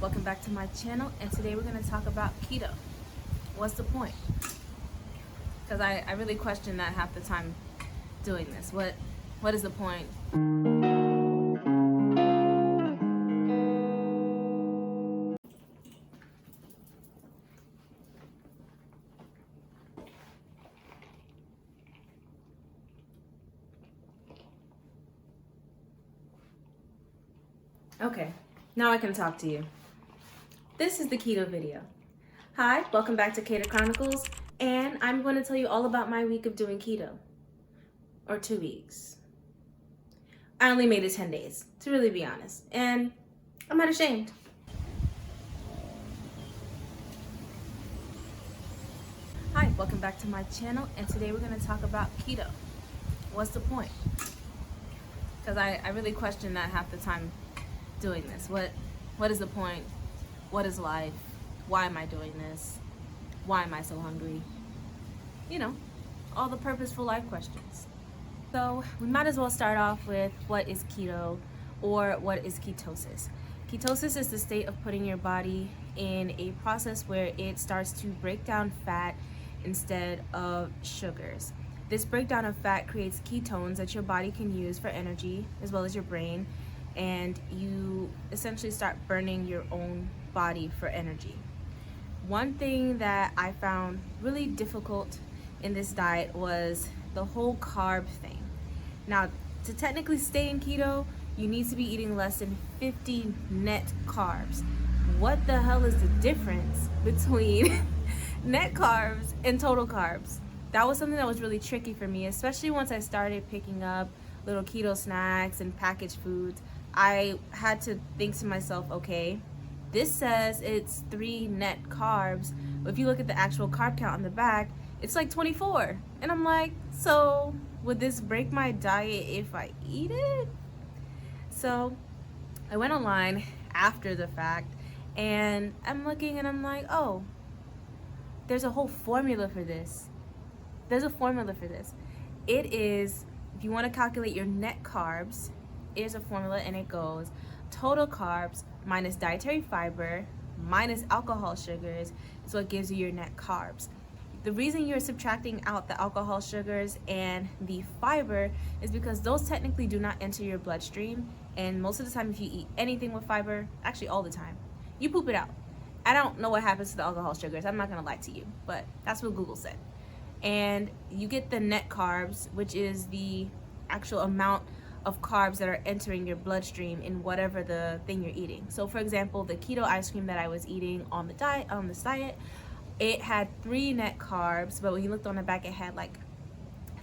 welcome back to my channel, and today we're going to talk about keto. What's the point? Because I really question that half the time doing this. What is the point? Okay, now I can talk to you. This is the keto video. Hi, welcome back to Keto Chronicles, and I'm going to tell you all about my week of doing keto. Or 2 weeks. I only made it 10 days, to really be honest, and I'm not ashamed. Hi, welcome back to my channel, and today we're going to talk about keto. What's the point? Because I really question that half the time doing this. What is the point? What is life? Why am I doing this? Why am I so hungry? You know, all the purposeful life questions. So we might as well start off with what is keto, or what is ketosis. Ketosis is the state of putting your body in a process where it starts to break down fat instead of sugars. This breakdown of fat creates ketones that your body can use for energy, as well as your brain, and you essentially start burning your own body for energy. One thing that I found really difficult in this diet was the whole carb thing. Now, to technically stay in keto, you need to be eating less than 50 net carbs. What the hell is the difference between net carbs and total carbs? That was something that was really tricky for me, especially once I started picking up little keto snacks and packaged foods. I had to think to myself, okay, this says it's 3 net carbs, but if you look at the actual carb count on the back, it's like 24. And I'm like, so would this break my diet if I eat it? So I went online after the fact, and I'm looking and I'm like, oh, there's a whole formula for this. There's a formula for this. It is, if you want to calculate your net carbs, is a formula, and it goes total carbs minus dietary fiber minus alcohol sugars is what gives you your net carbs. The reason you're subtracting out the alcohol sugars and the fiber is because those technically do not enter your bloodstream, and most of the time if you eat anything with fiber, actually all the time, you poop it out. I don't know what happens to the alcohol sugars, I'm not gonna lie to you, but that's what Google said. And you get the net carbs, which is the actual amount of carbs that are entering your bloodstream in whatever the thing you're eating. So for example, the keto ice cream that I was eating on this diet, it had 3 net carbs, but when you looked on the back, it had like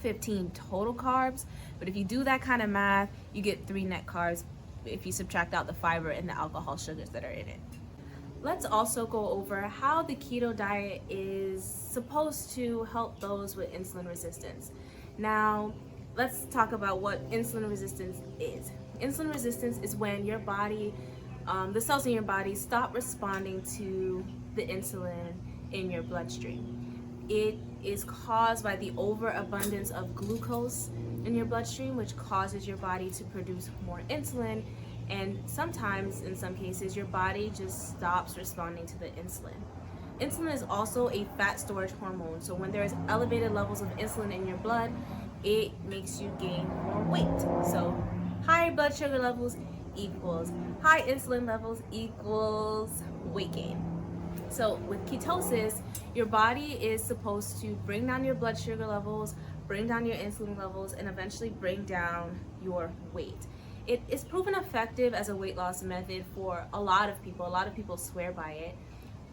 15 total carbs. But if you do that kind of math, you get 3 net carbs if you subtract out the fiber and the alcohol sugars that are in it. Let's also go over how the keto diet is supposed to help those with insulin resistance. Now, let's talk about what insulin resistance is. Insulin resistance is when your body, the cells in your body stop responding to the insulin in your bloodstream. It is caused by the overabundance of glucose in your bloodstream, which causes your body to produce more insulin, and sometimes, in some cases, your body just stops responding to the insulin. Insulin is also a fat storage hormone, so when there's elevated levels of insulin in your blood, it makes you gain more weight. So high blood sugar levels equals high insulin levels equals weight gain. So with ketosis, your body is supposed to bring down your blood sugar levels, bring down your insulin levels, and eventually bring down your weight. It is proven effective as a weight loss method for a lot of people. A lot of people swear by it.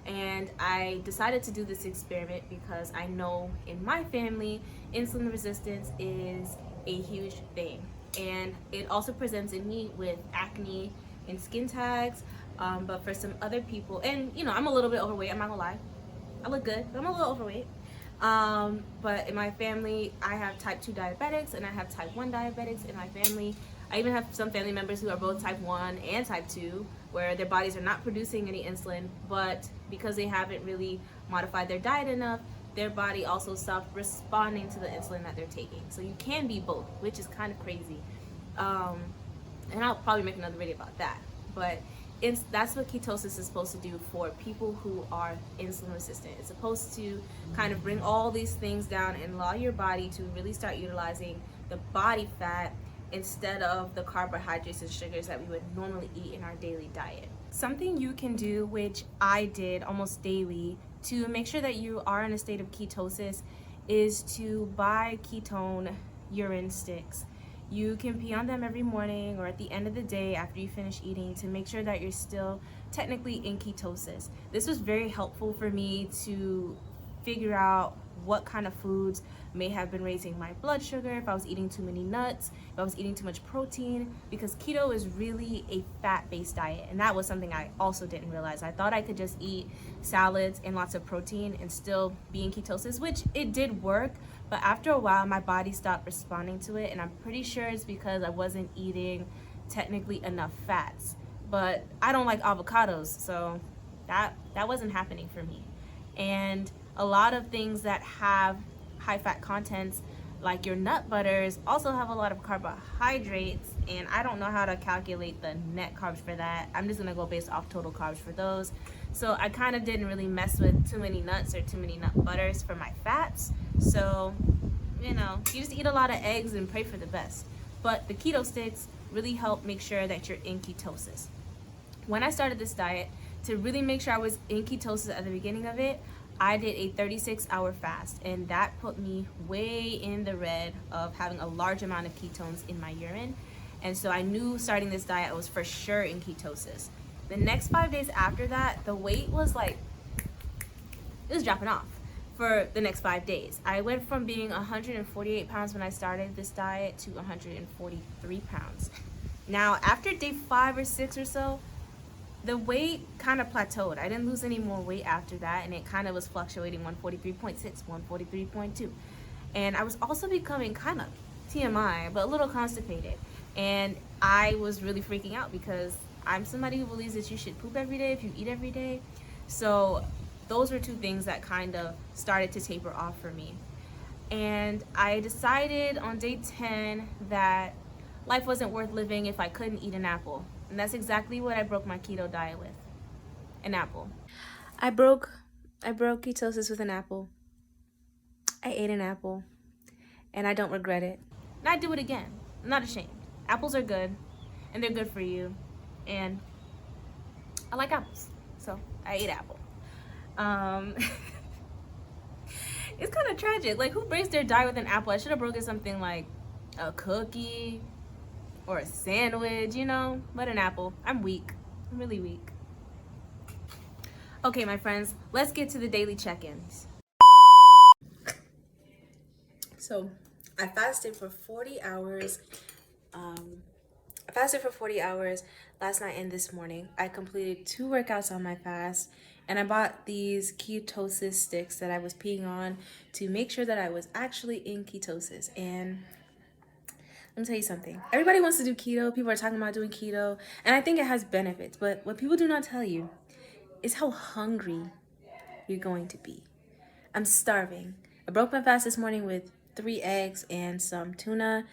And I decided to do this experiment because I know in my family, insulin resistance is a huge thing. And it also presents in me with acne and skin tags. But for some other people, and you know, I'm a little bit overweight, I'm not gonna lie. I look good, but I'm a little overweight. But in my family, I have type 2 diabetics and I have type 1 diabetics in my family. I even have some family members who are both type 1 and type 2, where their bodies are not producing any insulin, but because they haven't really modified their diet enough, their body also stopped responding to the insulin that they're taking. So you can be both, which is kind of crazy. And I'll probably make another video about that. But that's what ketosis is supposed to do for people who are insulin resistant. It's supposed to kind of bring all these things down and allow your body to really start utilizing the body fat instead of the carbohydrates and sugars that we would normally eat in our daily diet. Something you can do, which I did almost daily, to make sure that you are in a state of ketosis is to buy ketone urine sticks. You can pee on them every morning or at the end of the day after you finish eating to make sure that you're still technically in ketosis. This was very helpful for me to figure out what kind of foods may have been raising my blood sugar, if I was eating too many nuts, if I was eating too much protein, because keto is really a fat-based diet, and that was something I also didn't realize. I thought I could just eat salads and lots of protein and still be in ketosis, which it did work, but after a while my body stopped responding to it, and I'm pretty sure it's because I wasn't eating technically enough fats. But I don't like avocados, so that wasn't happening for me. And a lot of things that have high fat contents, like your nut butters, also have a lot of carbohydrates, and I don't know how to calculate the net carbs for that. I'm just gonna go based off total carbs for those. So I kind of didn't really mess with too many nuts or too many nut butters for my fats. So, you know, you just eat a lot of eggs and pray for the best. But the keto sticks really help make sure that you're in ketosis. When I started this diet, to really make sure I was in ketosis at the beginning of it, I did a 36-hour fast, and that put me way in the red of having a large amount of ketones in my urine. And so I knew starting this diet I was for sure in ketosis. The next 5 days after that, the weight was like, it was dropping off for the next 5 days. I went from being 148 pounds when I started this diet to 143 pounds. Now, after day 5 or 6 or so, the weight kind of plateaued. I didn't lose any more weight after that, and it kind of was fluctuating 143.6, 143.2. And I was also becoming kind of TMI, but a little constipated. And I was really freaking out because I'm somebody who believes that you should poop every day if you eat every day. So those were two things that kind of started to taper off for me. And I decided on day 10 that life wasn't worth living if I couldn't eat an apple. And that's exactly what I broke my keto diet with. An apple. I broke ketosis with an apple. I ate an apple, and I don't regret it. And I'd do it again. I'm not ashamed. Apples are good, and they're good for you. And I like apples, so I ate apple. It's kind of tragic. Like, who breaks their diet with an apple? I should have broken something like a cookie or a sandwich, you know, but an apple. I'm weak. I'm really weak. Okay, my friends, let's get to the daily check-ins. So, I fasted for 40 hours. I fasted for 40 hours last night and this morning. I completed 2 workouts on my fast, and I bought these ketosis sticks that I was peeing on to make sure that I was actually in ketosis. And let me tell you something. Everybody wants to do keto. People are talking about doing keto, and I think it has benefits. But what people do not tell you is how hungry you're going to be. I'm starving. I broke my fast this morning with 3 eggs and some tuna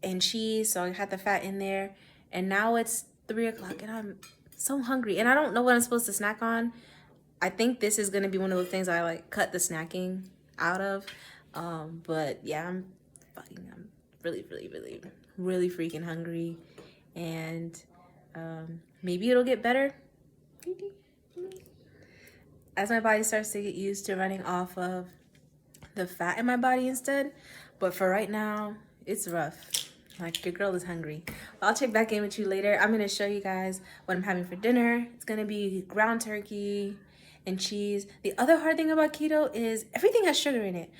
and cheese, so I had the fat in there. And now it's 3 o'clock, and I'm so hungry, and I don't know what I'm supposed to snack on. I think this is gonna be one of those things I like cut the snacking out of. But yeah, I'm really freaking hungry, and maybe it'll get better as my body starts to get used to running off of the fat in my body instead. But for right now, it's rough. Like, your girl is hungry. I'll check back in with you later. I'm gonna show you guys what I'm having for dinner. It's gonna be ground turkey and cheese. The other hard thing about keto is everything has sugar in it.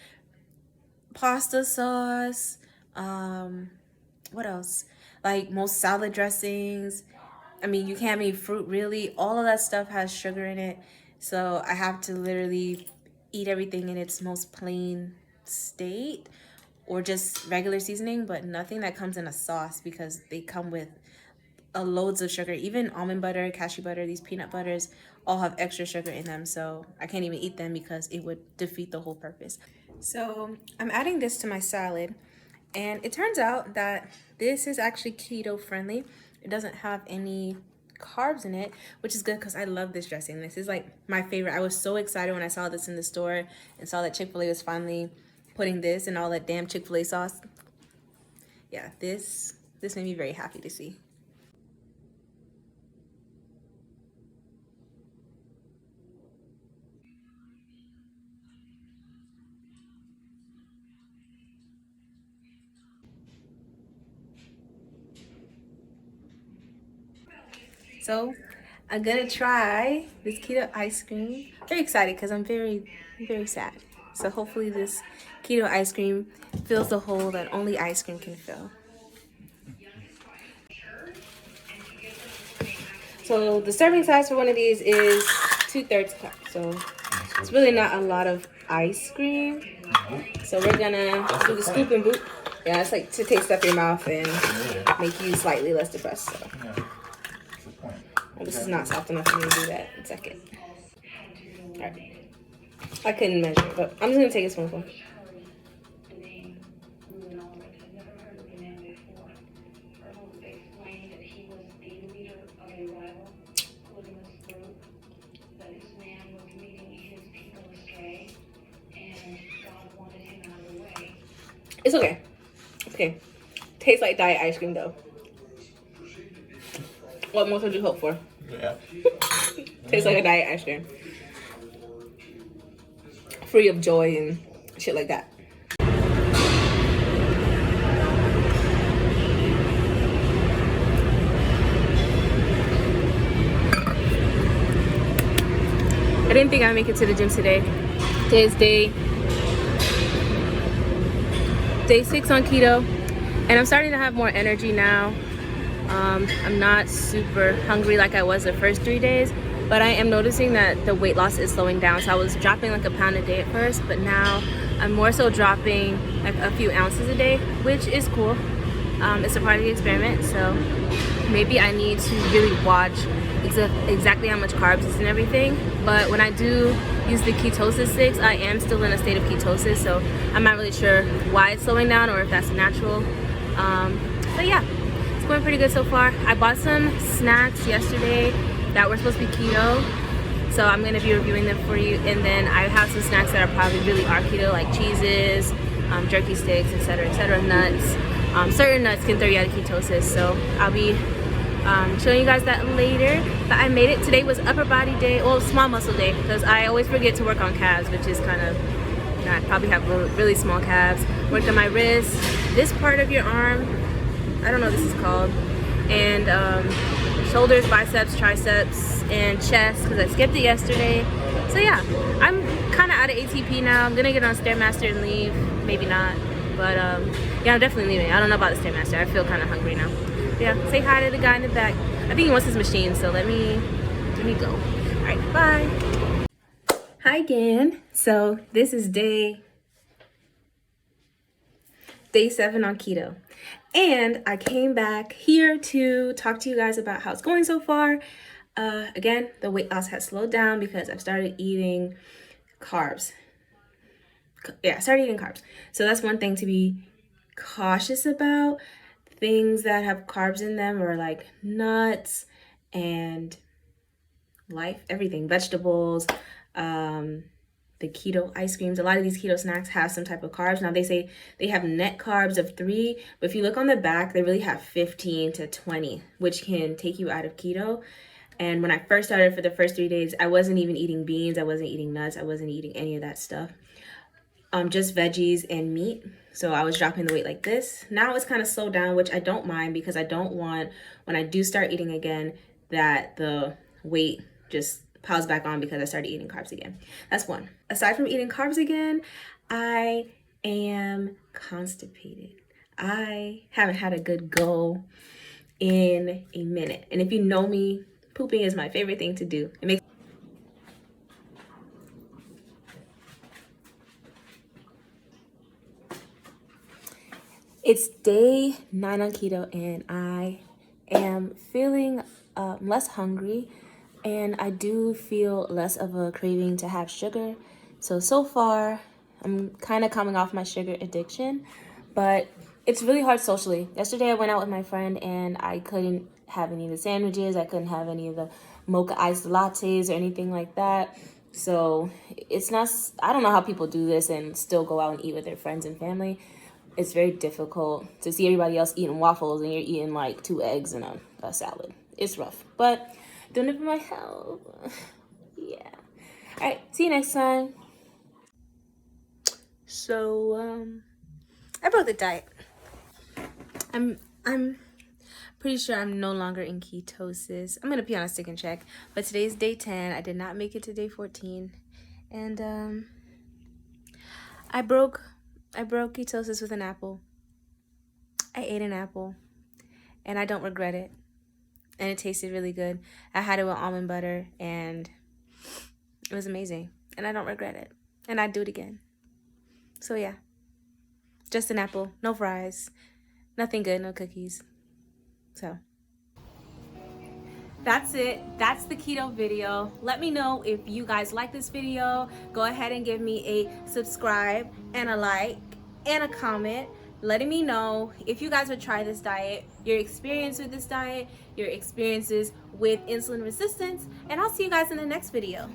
Pasta sauce, what else? Like most salad dressings. I mean, you can't have any fruit really. All of that stuff has sugar in it. So I have to literally eat everything in its most plain state, or just regular seasoning, but nothing that comes in a sauce, because they come with loads of sugar. Even almond butter, cashew butter, these peanut butters all have extra sugar in them, so I can't even eat them because it would defeat the whole purpose. So I'm adding this to my salad, and it turns out that this is actually keto friendly. It doesn't have any carbs in it, which is good because I love this dressing. This is like my favorite. I was so excited when I saw this in the store and saw that Chick-fil-A was finally putting this and all that damn Chick-fil-A sauce. Yeah, this made me very happy to see. So I'm gonna try this keto ice cream. Very excited because I'm very sad. So hopefully this keto ice cream fills the hole that only ice cream can fill. So the serving size for one of these is 2/3 cup. So it's really not a lot of ice cream. So we're gonna do the scoop and boot. Yeah, it's like to take stuff in your mouth and make you slightly less depressed. So well, this is not soft enough for me to do that in a second. All right. I couldn't measure, but I'm just gonna take a spoonful. It's okay. It's okay. Tastes like diet ice cream though. What more could you hope for? Yeah. Tastes like a diet ice cream. Free of joy and shit like that. I didn't think I'd make it to the gym today. Today's day 6 on keto, and I'm starting to have more energy now. I'm not super hungry like I was the first 3 days, but I am noticing that the weight loss is slowing down. So I was dropping like a pound a day at first, but now I'm more so dropping like a few ounces a day, which is cool. It's a part of the experiment, so maybe I need to really watch exactly how much carbs is and everything. But when I do use the ketosis sticks, I am still in a state of ketosis, so I'm not really sure why it's slowing down or if that's natural. But yeah, it's going pretty good so far. I bought some snacks yesterday that were supposed to be keto, so I'm going to be reviewing them for you. And then I have some snacks that are probably really are keto, like cheeses, jerky sticks, etc., nuts. Certain nuts can throw you out of ketosis, so I'll be showing you guys that later. But I made it. Today was upper body day, well, small muscle day, because I always forget to work on calves, which is kind of, I probably have really small calves. Worked on my wrist, this part of your arm, I don't know what this is called, and shoulders, biceps, triceps, and chest, because I skipped it yesterday. So yeah, I'm kind of out of ATP now. I'm gonna get on Stairmaster and leave, maybe not, but yeah, I'm definitely leaving. I don't know about the Stairmaster. I feel kind of hungry now. Yeah, say hi to the guy in the back. I think he wants his machine, so let me go. All right, bye. Hi again. So this is day 7 on keto, and I came back here to talk to you guys about how it's going so far. Again, the weight loss has slowed down because I've started eating carbs. Yeah, I started eating carbs. So that's one thing to be cautious about. Things that have carbs in them are like nuts and everything, vegetables, the keto ice creams. A lot of these keto snacks have some type of carbs. Now they say they have net carbs of 3, but if you look on the back, they really have 15 to 20, which can take you out of keto. And when I first started for the first 3 days, I wasn't even eating beans. I wasn't eating nuts. I wasn't eating any of that stuff. Just veggies and meat. So I was dropping the weight like this. Now it's kind of slowed down, which I don't mind, because I don't want, when I do start eating again, that the weight just piles back on because I started eating carbs again. That's one. Aside from eating carbs again, I am constipated. I haven't had a good go in a minute. And if you know me, pooping is my favorite thing to do. It makes It's day 9 on keto, and I am feeling less hungry, and I do feel less of a craving to have sugar. So far, I'm kind of coming off my sugar addiction, but it's really hard socially. Yesterday, I went out with my friend, and I couldn't have any of the sandwiches. I couldn't have any of the mocha iced lattes or anything like that. So it's not, I don't know how people do this and still go out and eat with their friends and family. It's very difficult to see everybody else eating waffles and you're eating like 2 eggs and a salad. It's rough, but doing it for my health. Yeah. All right, see you next time. So, I broke the diet. I'm pretty sure I'm no longer in ketosis. I'm gonna be on a stick and check, but today's day 10. I did not make it to day 14, and I broke ketosis with an apple. I ate an apple, and I don't regret it. And it tasted really good. I had it with almond butter, and it was amazing. And I don't regret it. And I'd do it again. So yeah, just an apple, no fries, nothing good, no cookies. So that's it. That's the keto video. Let me know if you guys like this video. Go ahead and give me a subscribe and a like and a comment, letting me know if you guys would try this diet, your experience with this diet, your experiences with insulin resistance, and I'll see you guys in the next video.